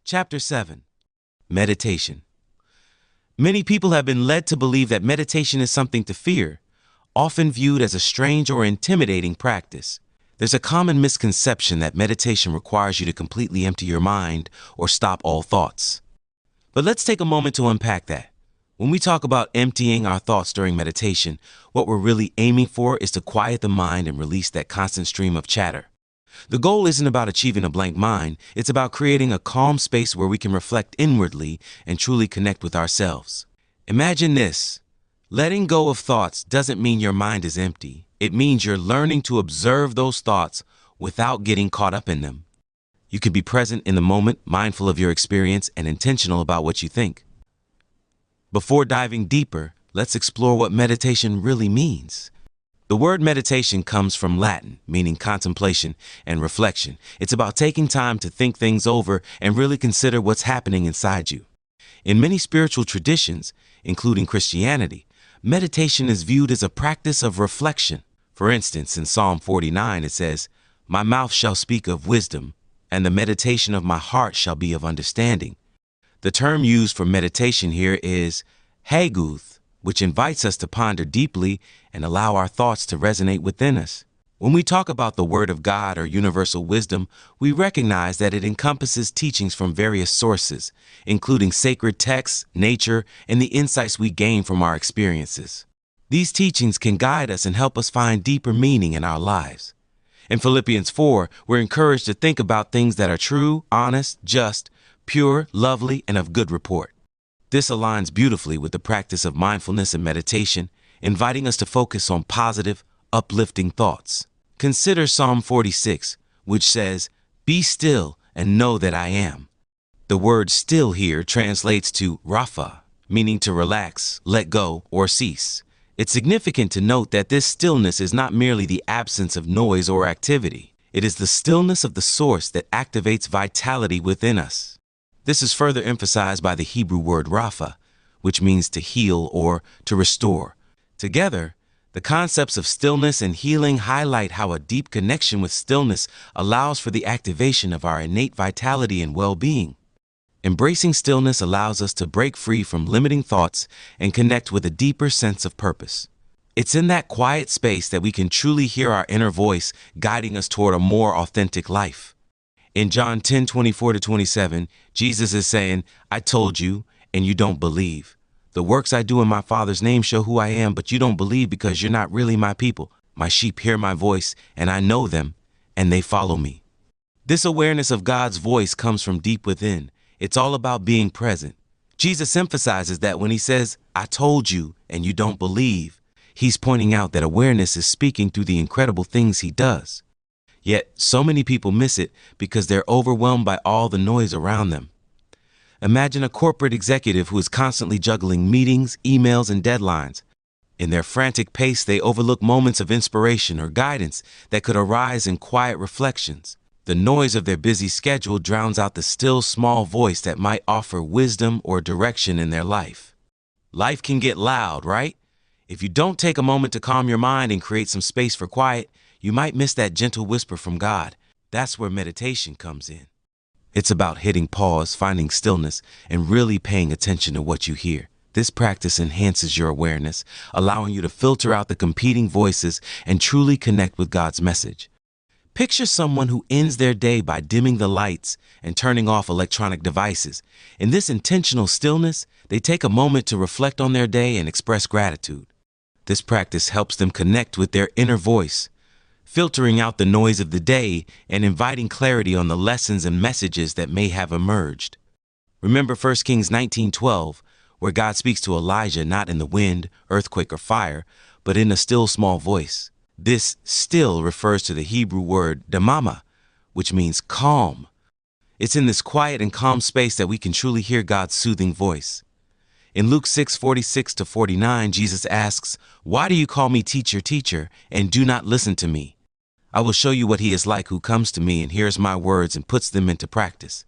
Chapter 7. Meditation. Many people have been led to believe that meditation is something to fear, often viewed as a strange or intimidating practice. There's a common misconception that meditation requires you to completely empty your mind or stop all thoughts. But let's take a moment to unpack that. When we talk about emptying our thoughts during meditation, what we're really aiming for is to quiet the mind and release that constant stream of chatter. The goal isn't about achieving a blank mind, it's about creating a calm space where we can reflect inwardly and truly connect with ourselves. Imagine this. Letting go of thoughts doesn't mean your mind is empty. It means you're learning to observe those thoughts without getting caught up in them. You can be present in the moment, mindful of your experience, and intentional about what you think. Before diving deeper, let's explore what meditation really means. The word meditation comes from Latin, meaning contemplation and reflection. It's about taking time to think things over and really consider what's happening inside you. In many spiritual traditions, including Christianity, meditation is viewed as a practice of reflection. For instance, in Psalm 49 it says, "My mouth shall speak of wisdom, and the meditation of my heart shall be of understanding." The term used for meditation here is haguth, which invites us to ponder deeply and allow our thoughts to resonate within us. When we talk about the Word of God or universal wisdom, we recognize that it encompasses teachings from various sources, including sacred texts, nature, and the insights we gain from our experiences. These teachings can guide us and help us find deeper meaning in our lives. In Philippians 4, we're encouraged to think about things that are true, honest, just, pure, lovely, and of good report. This aligns beautifully with the practice of mindfulness and meditation, inviting us to focus on positive, uplifting thoughts. Consider Psalm 46, which says, "Be still and know that I am." The word still here translates to rapha, meaning to relax, let go, or cease. It's significant to note that this stillness is not merely the absence of noise or activity. It is the stillness of the source that activates vitality within us. This is further emphasized by the Hebrew word rapha, which means to heal or to restore. Together, the concepts of stillness and healing highlight how a deep connection with stillness allows for the activation of our innate vitality and well-being. Embracing stillness allows us to break free from limiting thoughts and connect with a deeper sense of purpose. It's in that quiet space that we can truly hear our inner voice guiding us toward a more authentic life. In John 10:24-27, Jesus is saying, "I told you, and you don't believe. The works I do in my Father's name show who I am, but you don't believe because you're not really my people. My sheep hear my voice, and I know them, and they follow me." This awareness of God's voice comes from deep within. It's all about being present. Jesus emphasizes that when he says, "I told you, and you don't believe," he's pointing out that awareness is speaking through the incredible things he does. Yet, so many people miss it because they're overwhelmed by all the noise around them. Imagine a corporate executive who is constantly juggling meetings, emails, and deadlines. In their frantic pace, they overlook moments of inspiration or guidance that could arise in quiet reflections. The noise of their busy schedule drowns out the still, small voice that might offer wisdom or direction in their life. Life can get loud, right? If you don't take a moment to calm your mind and create some space for quiet, you might miss that gentle whisper from God. That's where meditation comes in. It's about hitting pause, finding stillness, and really paying attention to what you hear. This practice enhances your awareness, allowing you to filter out the competing voices and truly connect with God's message. Picture someone who ends their day by dimming the lights and turning off electronic devices. In this intentional stillness, they take a moment to reflect on their day and express gratitude. This practice helps them connect with their inner voice, filtering out the noise of the day and inviting clarity on the lessons and messages that may have emerged. Remember 1 Kings 19:12, where God speaks to Elijah not in the wind, earthquake, or fire, but in a still small voice. This still refers to the Hebrew word damama, which means calm. It's in this quiet and calm space that we can truly hear God's soothing voice. In Luke 6:46-49, Jesus asks, "Why do you call me teacher, teacher, and do not listen to me? I will show you what he is like who comes to me and hears my words and puts them into practice.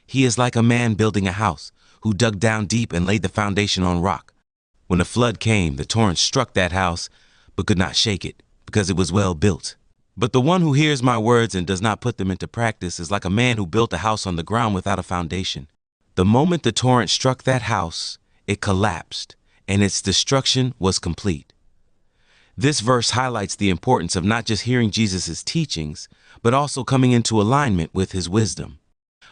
He is like a man building a house, who dug down deep and laid the foundation on rock. When a flood came, the torrent struck that house, but could not shake it, because it was well built. But the one who hears my words and does not put them into practice is like a man who built a house on the ground without a foundation. The moment the torrent struck that house, it collapsed, and its destruction was complete. This verse highlights the importance of not just hearing Jesus' teachings, but also coming into alignment with his wisdom.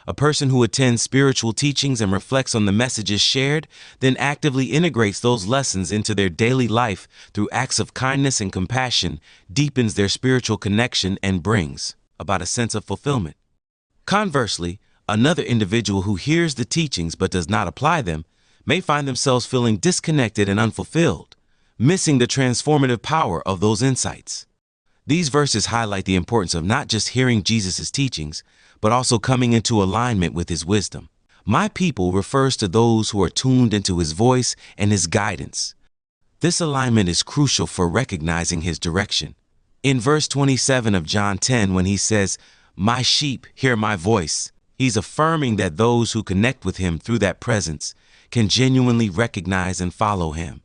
A person who attends spiritual teachings and reflects on the messages shared, then actively integrates those lessons into their daily life through acts of kindness and compassion, deepens their spiritual connection and brings about a sense of fulfillment. Conversely, another individual who hears the teachings but does not apply them may find themselves feeling disconnected and unfulfilled, missing the transformative power of those insights. These verses highlight the importance of not just hearing Jesus' teachings, but also coming into alignment with his wisdom. My people refers to those who are tuned into his voice and his guidance. This alignment is crucial for recognizing his direction. In verse 27 of John 10, when he says, "My sheep hear my voice," he's affirming that those who connect with him through that presence can genuinely recognize and follow him.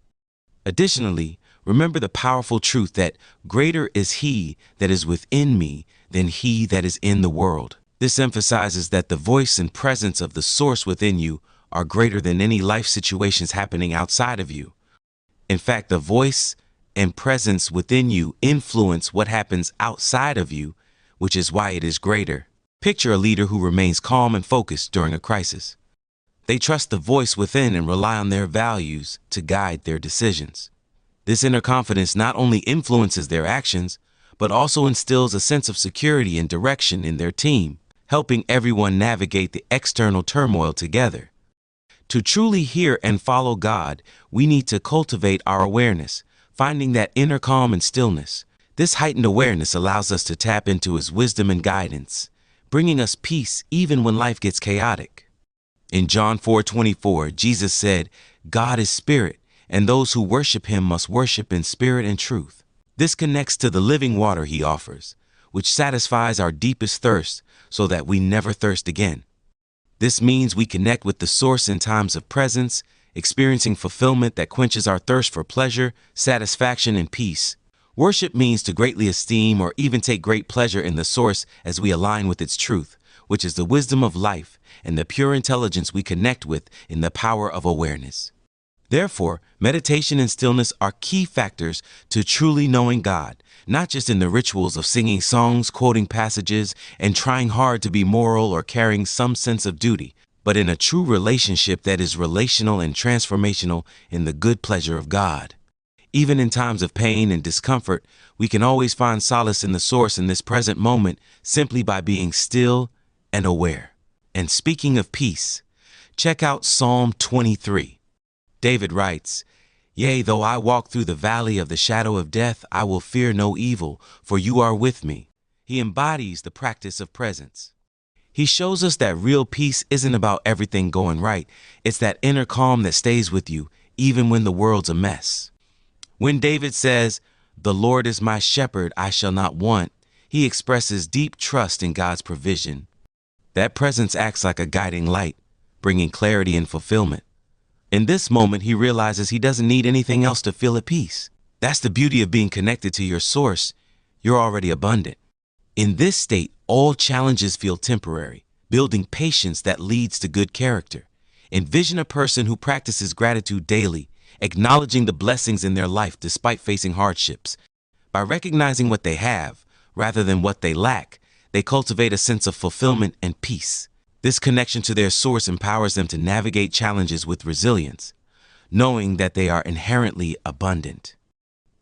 Additionally, remember the powerful truth that greater is he that is within me than he that is in the world. This emphasizes that the voice and presence of the source within you are greater than any life situations happening outside of you. In fact, the voice and presence within you influence what happens outside of you, which is why it is greater. Picture a leader who remains calm and focused during a crisis. They trust the voice within and rely on their values to guide their decisions. This inner confidence not only influences their actions, but also instills a sense of security and direction in their team, helping everyone navigate the external turmoil together. To truly hear and follow God, we need to cultivate our awareness, finding that inner calm and stillness. This heightened awareness allows us to tap into his wisdom and guidance, bringing us peace even when life gets chaotic. In John 4:24, Jesus said, "God is spirit, and those who worship him must worship in spirit and truth." This connects to the living water he offers, which satisfies our deepest thirst so that we never thirst again. This means we connect with the source in times of presence, experiencing fulfillment that quenches our thirst for pleasure, satisfaction, and peace. Worship means to greatly esteem or even take great pleasure in the source as we align with its truth, which is the wisdom of life and the pure intelligence we connect with in the power of awareness. Therefore, meditation and stillness are key factors to truly knowing God, not just in the rituals of singing songs, quoting passages, and trying hard to be moral or carrying some sense of duty, but in a true relationship that is relational and transformational in the good pleasure of God. Even in times of pain and discomfort, we can always find solace in the source in this present moment simply by being still and aware. And speaking of peace, check out Psalm 23. David writes, "Yea, though I walk through the valley of the shadow of death, I will fear no evil, for you are with me." He embodies the practice of presence. He shows us that real peace isn't about everything going right. It's that inner calm that stays with you, even when the world's a mess. When David says, "The Lord is my shepherd, I shall not want," he expresses deep trust in God's provision. That presence acts like a guiding light, bringing clarity and fulfillment. In this moment, he realizes he doesn't need anything else to feel at peace. That's the beauty of being connected to your source. You're already abundant. In this state, all challenges feel temporary, building patience that leads to good character. Envision a person who practices gratitude daily, acknowledging the blessings in their life despite facing hardships. By recognizing what they have, rather than what they lack, they cultivate a sense of fulfillment and peace. This connection to their source empowers them to navigate challenges with resilience, knowing that they are inherently abundant.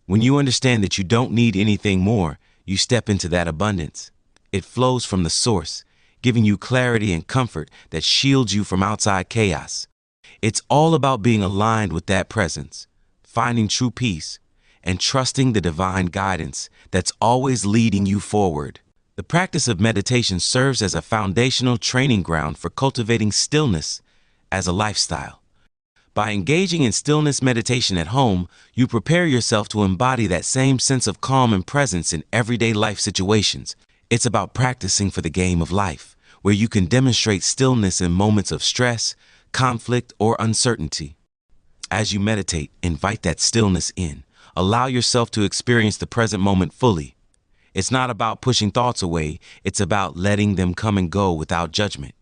When you understand that you don't need anything more, you step into that abundance. It flows from the source, giving you clarity and comfort that shields you from outside chaos. It's all about being aligned with that presence, finding true peace, and trusting the divine guidance that's always leading you forward. The practice of meditation serves as a foundational training ground for cultivating stillness as a lifestyle. By engaging in stillness meditation at home, you prepare yourself to embody that same sense of calm and presence in everyday life situations. It's about practicing for the game of life, where you can demonstrate stillness in moments of stress, conflict, or uncertainty. As you meditate, invite that stillness in. Allow yourself to experience the present moment fully. It's not about pushing thoughts away, it's about letting them come and go without judgment.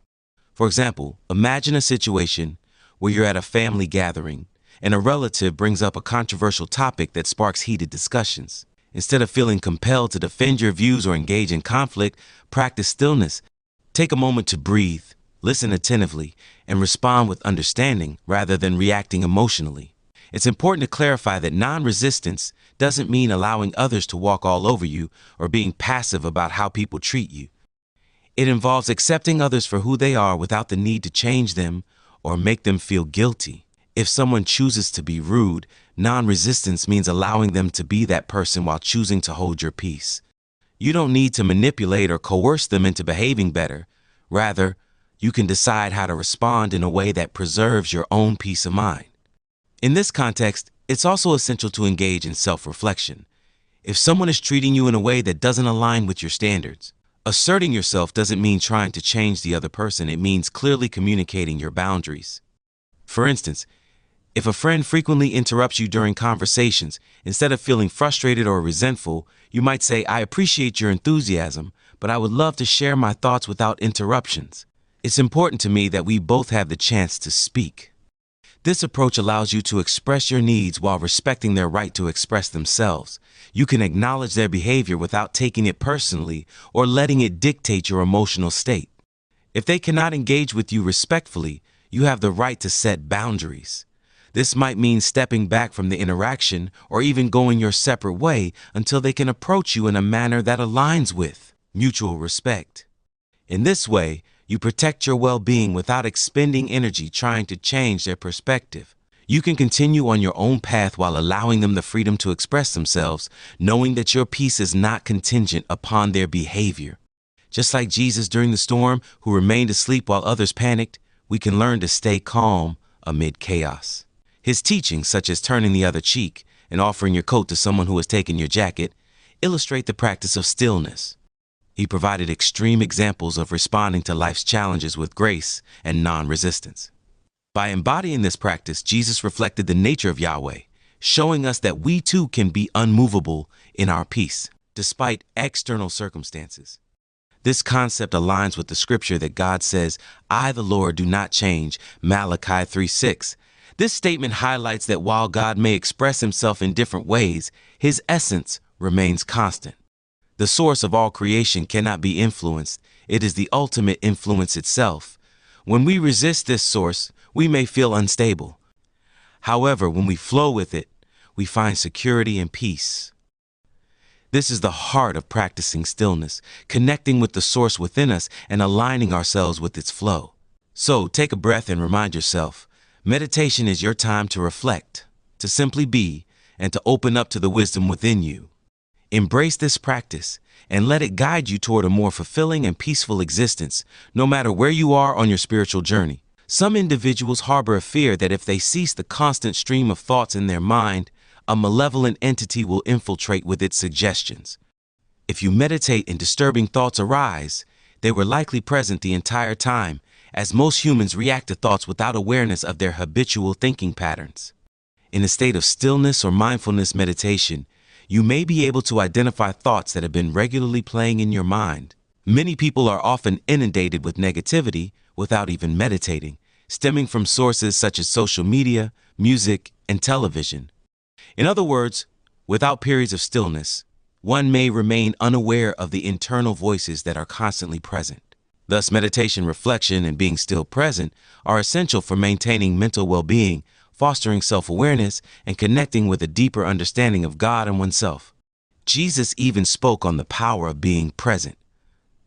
For example, imagine a situation where you're at a family gathering and a relative brings up a controversial topic that sparks heated discussions. Instead of feeling compelled to defend your views or engage in conflict, practice stillness. Take a moment to breathe, listen attentively, and respond with understanding rather than reacting emotionally. It's important to clarify that non-resistance doesn't mean allowing others to walk all over you or being passive about how people treat you. It involves accepting others for who they are without the need to change them or make them feel guilty. If someone chooses to be rude, non-resistance means allowing them to be that person while choosing to hold your peace. You don't need to manipulate or coerce them into behaving better. Rather, you can decide how to respond in a way that preserves your own peace of mind. In this context, it's also essential to engage in self-reflection. If someone is treating you in a way that doesn't align with your standards, asserting yourself doesn't mean trying to change the other person. It means clearly communicating your boundaries. For instance, if a friend frequently interrupts you during conversations, instead of feeling frustrated or resentful, you might say, "I appreciate your enthusiasm, but I would love to share my thoughts without interruptions. It's important to me that we both have the chance to speak." This approach allows you to express your needs while respecting their right to express themselves. You can acknowledge their behavior without taking it personally or letting it dictate your emotional state. If they cannot engage with you respectfully, you have the right to set boundaries. This might mean stepping back from the interaction or even going your separate way until they can approach you in a manner that aligns with mutual respect. In this way, you protect your well-being without expending energy trying to change their perspective. You can continue on your own path while allowing them the freedom to express themselves, knowing that your peace is not contingent upon their behavior. Just like Jesus during the storm, who remained asleep while others panicked, we can learn to stay calm amid chaos. His teachings, such as turning the other cheek and offering your coat to someone who has taken your jacket, illustrate the practice of stillness. He provided extreme examples of responding to life's challenges with grace and non-resistance. By embodying this practice, Jesus reflected the nature of Yahweh, showing us that we too can be unmovable in our peace, despite external circumstances. This concept aligns with the scripture that God says, "I, the Lord, do not change," Malachi 3:6. This statement highlights that while God may express himself in different ways, his essence remains constant. The source of all creation cannot be influenced. It is the ultimate influence itself. When we resist this source, we may feel unstable. However, when we flow with it, we find security and peace. This is the heart of practicing stillness, connecting with the source within us and aligning ourselves with its flow. So, take a breath and remind yourself, meditation is your time to reflect, to simply be, and to open up to the wisdom within you. Embrace this practice and let it guide you toward a more fulfilling and peaceful existence, no matter where you are on your spiritual journey. Some individuals harbor a fear that if they cease the constant stream of thoughts in their mind, a malevolent entity will infiltrate with its suggestions. If you meditate and disturbing thoughts arise, they were likely present the entire time, as most humans react to thoughts without awareness of their habitual thinking patterns. In a state of stillness or mindfulness meditation, you may be able to identify thoughts that have been regularly playing in your mind. Many people are often inundated with negativity without even meditating, stemming from sources such as social media, music, and television. In other words, without periods of stillness, one may remain unaware of the internal voices that are constantly present. Thus, meditation, reflection, and being still present are essential for maintaining mental well-being, fostering self-awareness, and connecting with a deeper understanding of God and oneself. Jesus even spoke on the power of being present.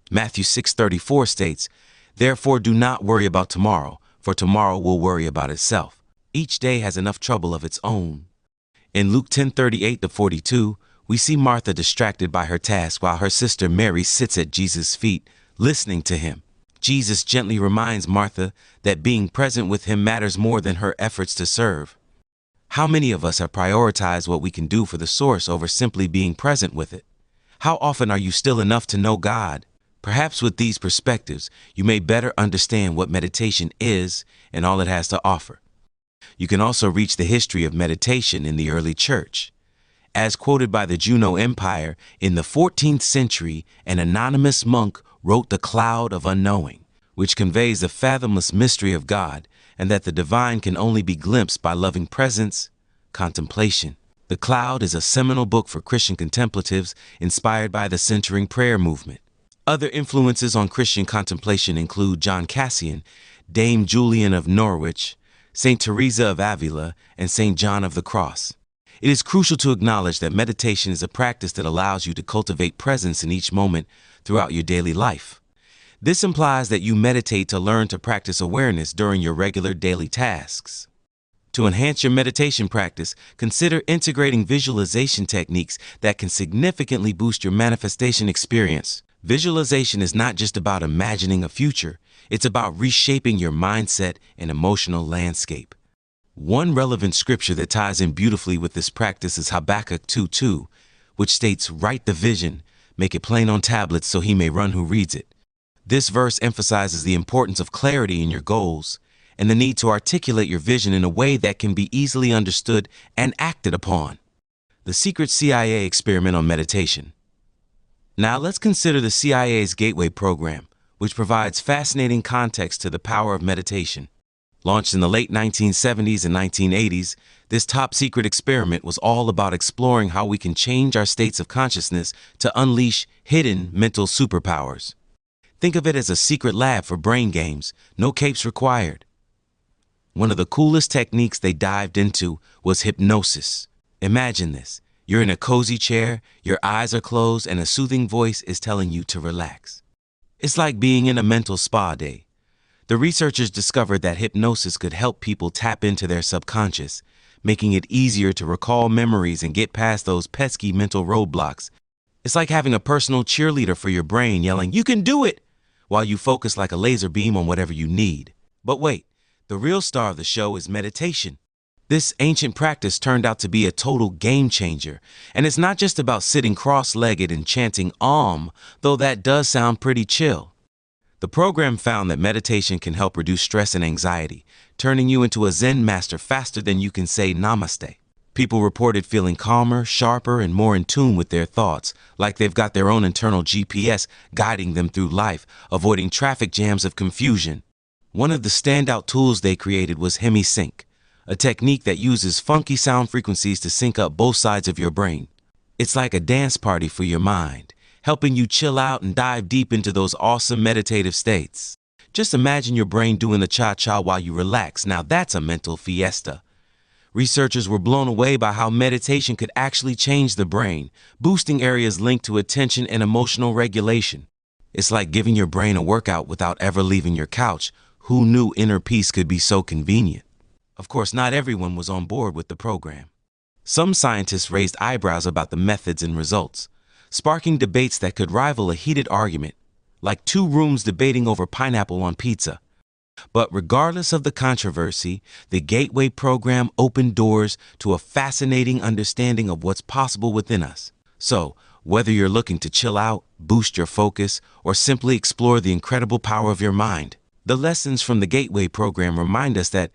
Matthew 6:34 states, "Therefore do not worry about tomorrow, for tomorrow will worry about itself. Each day has enough trouble of its own." In Luke 10:38-42, we see Martha distracted by her task while her sister Mary sits at Jesus' feet, listening to him. Jesus gently reminds Martha that being present with him matters more than her efforts to serve. How many of us have prioritized what we can do for the source over simply being present with it? How often are you still enough to know God? Perhaps with these perspectives, you may better understand what meditation is and all it has to offer. You can also reach the history of meditation in the early church. As quoted by the Juno Empire, in the 14th century, an anonymous monk wrote The Cloud of Unknowing, which conveys the fathomless mystery of God and that the divine can only be glimpsed by loving presence, contemplation. The Cloud is a seminal book for Christian contemplatives inspired by the centering prayer movement. Other influences on Christian contemplation include John Cassian, Dame Julian of Norwich, Saint Teresa of Avila, and Saint John of the Cross. It is crucial to acknowledge that meditation is a practice that allows you to cultivate presence in each moment throughout your daily life. This implies that you meditate to learn to practice awareness during your regular daily tasks. To enhance your meditation practice, consider integrating visualization techniques that can significantly boost your manifestation experience. Visualization is not just about imagining a future, it's about reshaping your mindset and emotional landscape. One relevant scripture that ties in beautifully with this practice is Habakkuk 2:2, which states, "Write the vision, make it plain on tablets so he may run who reads it." This verse emphasizes the importance of clarity in your goals and the need to articulate your vision in a way that can be easily understood and acted upon. The secret CIA experiment on meditation. Now let's consider the CIA's Gateway program, which provides fascinating context to the power of meditation. Launched in the late 1970s and 1980s, this top-secret experiment was all about exploring how we can change our states of consciousness to unleash hidden mental superpowers. Think of it as a secret lab for brain games, no capes required. One of the coolest techniques they dived into was hypnosis. Imagine this. You're in a cozy chair, your eyes are closed, and a soothing voice is telling you to relax. It's like being in a mental spa day. The researchers discovered that hypnosis could help people tap into their subconscious, making it easier to recall memories and get past those pesky mental roadblocks. It's like having a personal cheerleader for your brain yelling, "You can do it!" while you focus like a laser beam on whatever you need. But wait, the real star of the show is meditation. This ancient practice turned out to be a total game changer, and it's not just about sitting cross-legged and chanting Om, though that does sound pretty chill. The program found that meditation can help reduce stress and anxiety, turning you into a Zen master faster than you can say Namaste. People reported feeling calmer, sharper, and more in tune with their thoughts, like they've got their own internal GPS guiding them through life, avoiding traffic jams of confusion. One of the standout tools they created was HemiSync, a technique that uses funky sound frequencies to sync up both sides of your brain. It's like a dance party for your mind, helping you chill out and dive deep into those awesome meditative states. Just imagine your brain doing the cha-cha while you relax. Now that's a mental fiesta. Researchers were blown away by how meditation could actually change the brain, boosting areas linked to attention and emotional regulation. It's like giving your brain a workout without ever leaving your couch. Who knew inner peace could be so convenient? Of course, not everyone was on board with the program. Some scientists raised eyebrows about the methods and results, sparking debates that could rival a heated argument, like two rooms debating over pineapple on pizza. But regardless of the controversy, the Gateway program opened doors to a fascinating understanding of what's possible within us. So, whether you're looking to chill out, boost your focus, or simply explore the incredible power of your mind, the lessons from the Gateway program remind us that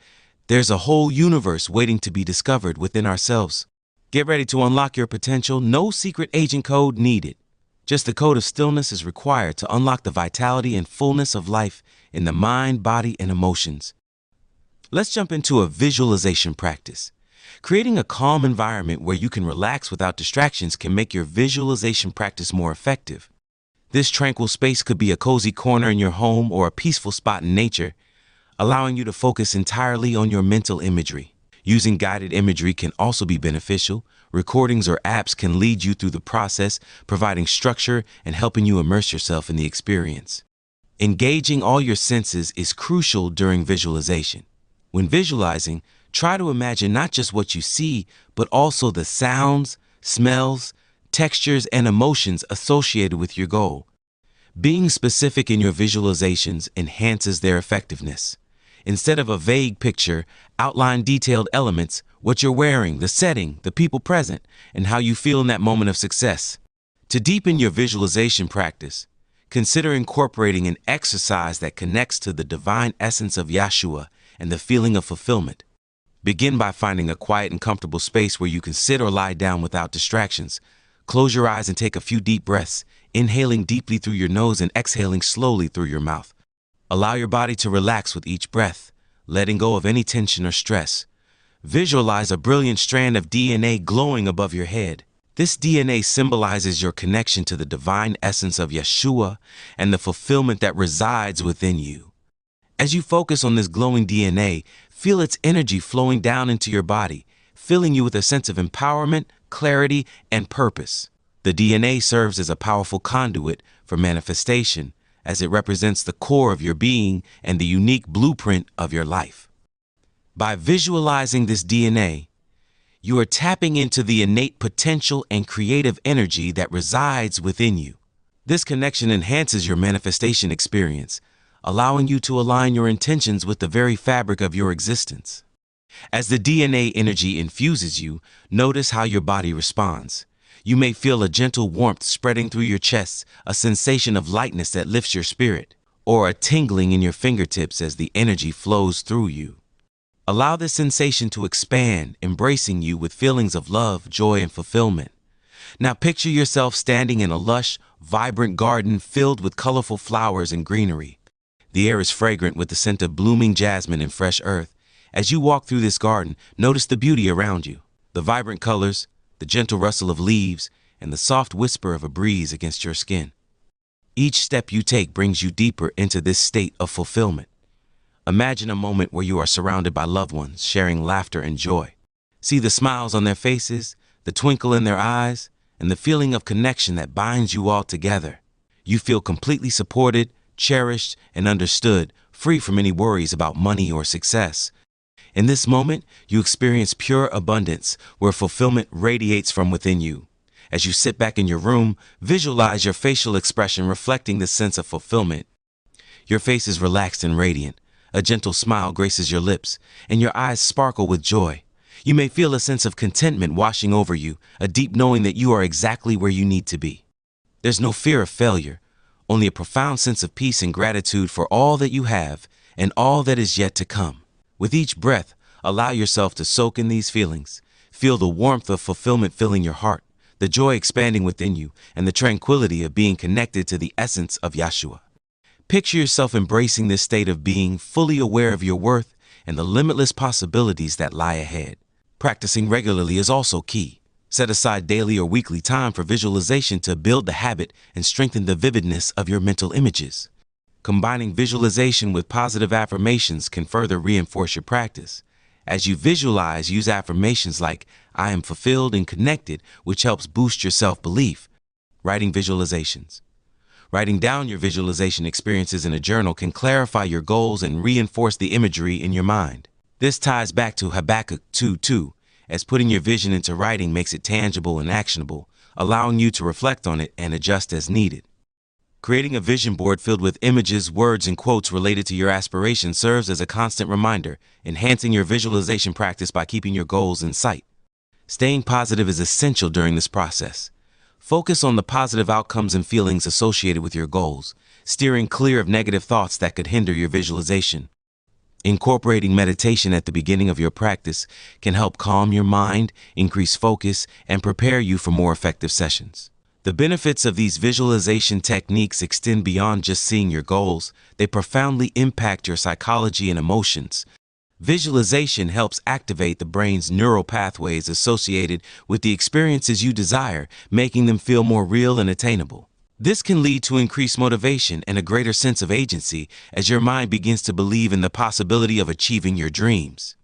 there's a whole universe waiting to be discovered within ourselves. Get ready to unlock your potential. No secret agent code needed. Just the code of stillness is required to unlock the vitality and fullness of life in the mind, body, and emotions. Let's jump into a visualization practice. Creating a calm environment where you can relax without distractions can make your visualization practice more effective. This tranquil space could be a cozy corner in your home or a peaceful spot in nature, allowing you to focus entirely on your mental imagery. Using guided imagery can also be beneficial. Recordings or apps can lead you through the process, providing structure and helping you immerse yourself in the experience. Engaging all your senses is crucial during visualization. When visualizing, try to imagine not just what you see, but also the sounds, smells, textures, and emotions associated with your goal. Being specific in your visualizations enhances their effectiveness. Instead of a vague picture, outline detailed elements, what you're wearing, the setting, the people present, and how you feel in that moment of success. To deepen your visualization practice, consider incorporating an exercise that connects to the divine essence of Yeshua and the feeling of fulfillment. Begin by finding a quiet and comfortable space where you can sit or lie down without distractions. Close your eyes and take a few deep breaths, inhaling deeply through your nose and exhaling slowly through your mouth. Allow your body to relax with each breath, letting go of any tension or stress. Visualize a brilliant strand of DNA glowing above your head. This DNA symbolizes your connection to the divine essence of Yeshua and the fulfillment that resides within you. As you focus on this glowing DNA, feel its energy flowing down into your body, filling you with a sense of empowerment, clarity, and purpose. The DNA serves as a powerful conduit for manifestation, as it represents the core of your being and the unique blueprint of your life. By visualizing this DNA, you are tapping into the innate potential and creative energy that resides within you. This connection enhances your manifestation experience, allowing you to align your intentions with the very fabric of your existence. As the DNA energy infuses you, notice how your body responds. You may feel a gentle warmth spreading through your chest, a sensation of lightness that lifts your spirit, or a tingling in your fingertips as the energy flows through you. Allow this sensation to expand, embracing you with feelings of love, joy, and fulfillment. Now picture yourself standing in a lush, vibrant garden filled with colorful flowers and greenery. The air is fragrant with the scent of blooming jasmine and fresh earth. As you walk through this garden, notice the beauty around you, the vibrant colors, the gentle rustle of leaves, and the soft whisper of a breeze against your skin. Each step you take brings you deeper into this state of fulfillment. Imagine a moment where you are surrounded by loved ones, sharing laughter and joy. See the smiles on their faces, the twinkle in their eyes, and the feeling of connection that binds you all together. You feel completely supported, cherished, and understood, free from any worries about money or success. In this moment, you experience pure abundance, where fulfillment radiates from within you. As you sit back in your room, visualize your facial expression reflecting this sense of fulfillment. Your face is relaxed and radiant. A gentle smile graces your lips, and your eyes sparkle with joy. You may feel a sense of contentment washing over you, a deep knowing that you are exactly where you need to be. There's no fear of failure, only a profound sense of peace and gratitude for all that you have and all that is yet to come. With each breath, allow yourself to soak in these feelings. Feel the warmth of fulfillment filling your heart, the joy expanding within you, and the tranquility of being connected to the essence of Yeshua. Picture yourself embracing this state of being, fully aware of your worth and the limitless possibilities that lie ahead. Practicing regularly is also key. Set aside daily or weekly time for visualization to build the habit and strengthen the vividness of your mental images. Combining visualization with positive affirmations can further reinforce your practice. As you visualize, use affirmations like, "I am fulfilled and connected," which helps boost your self-belief. Writing visualizations. Writing down your visualization experiences in a journal can clarify your goals and reinforce the imagery in your mind. This ties back to Habakkuk 2:2, as putting your vision into writing makes it tangible and actionable, allowing you to reflect on it and adjust as needed. Creating a vision board filled with images, words, and quotes related to your aspirations serves as a constant reminder, enhancing your visualization practice by keeping your goals in sight. Staying positive is essential during this process. Focus on the positive outcomes and feelings associated with your goals, steering clear of negative thoughts that could hinder your visualization. Incorporating meditation at the beginning of your practice can help calm your mind, increase focus, and prepare you for more effective sessions. The benefits of these visualization techniques extend beyond just seeing your goals. They profoundly impact your psychology and emotions. Visualization helps activate the brain's neural pathways associated with the experiences you desire, making them feel more real and attainable. This can lead to increased motivation and a greater sense of agency as your mind begins to believe in the possibility of achieving your dreams.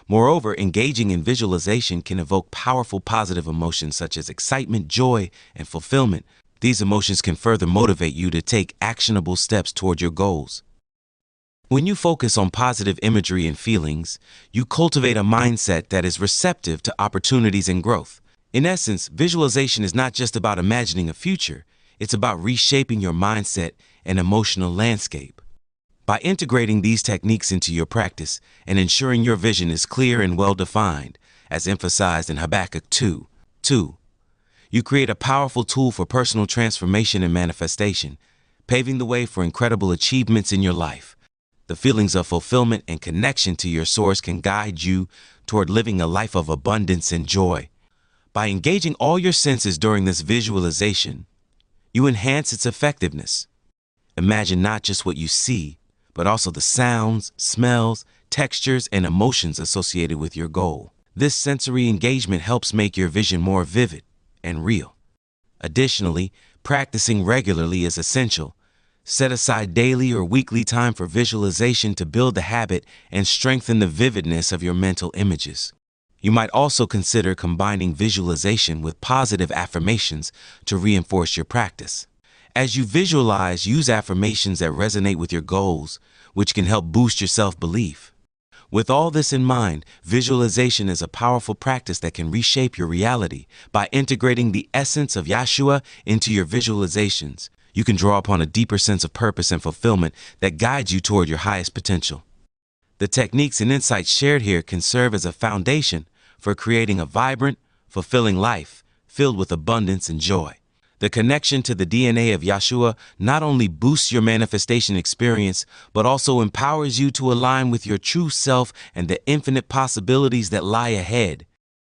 Moreover, engaging in visualization can evoke powerful positive emotions such as excitement, joy, and fulfillment. These emotions can further motivate you to take actionable steps toward your goals. When you focus on positive imagery and feelings, you cultivate a mindset that is receptive to opportunities and growth. In essence, visualization is not just about imagining a future, it's about reshaping your mindset and emotional landscape. By integrating these techniques into your practice and ensuring your vision is clear and well-defined, as emphasized in Habakkuk 2:2, you create a powerful tool for personal transformation and manifestation, paving the way for incredible achievements in your life. The feelings of fulfillment and connection to your source can guide you toward living a life of abundance and joy. By engaging all your senses during this visualization, you enhance its effectiveness. Imagine not just what you see, but also the sounds, smells, textures, and emotions associated with your goal. This sensory engagement helps make your vision more vivid and real. Additionally, practicing regularly is essential. Set aside daily or weekly time for visualization to build the habit and strengthen the vividness of your mental images. You might also consider combining visualization with positive affirmations to reinforce your practice. As you visualize, use affirmations that resonate with your goals, which can help boost your self-belief. With all this in mind, visualization is a powerful practice that can reshape your reality. By integrating the essence of Yeshua into your visualizations, you can draw upon a deeper sense of purpose and fulfillment that guides you toward your highest potential. The techniques and insights shared here can serve as a foundation for creating a vibrant, fulfilling life filled with abundance and joy. The connection to the DNA of Yeshua not only boosts your manifestation experience, but also empowers you to align with your true self and the infinite possibilities that lie ahead.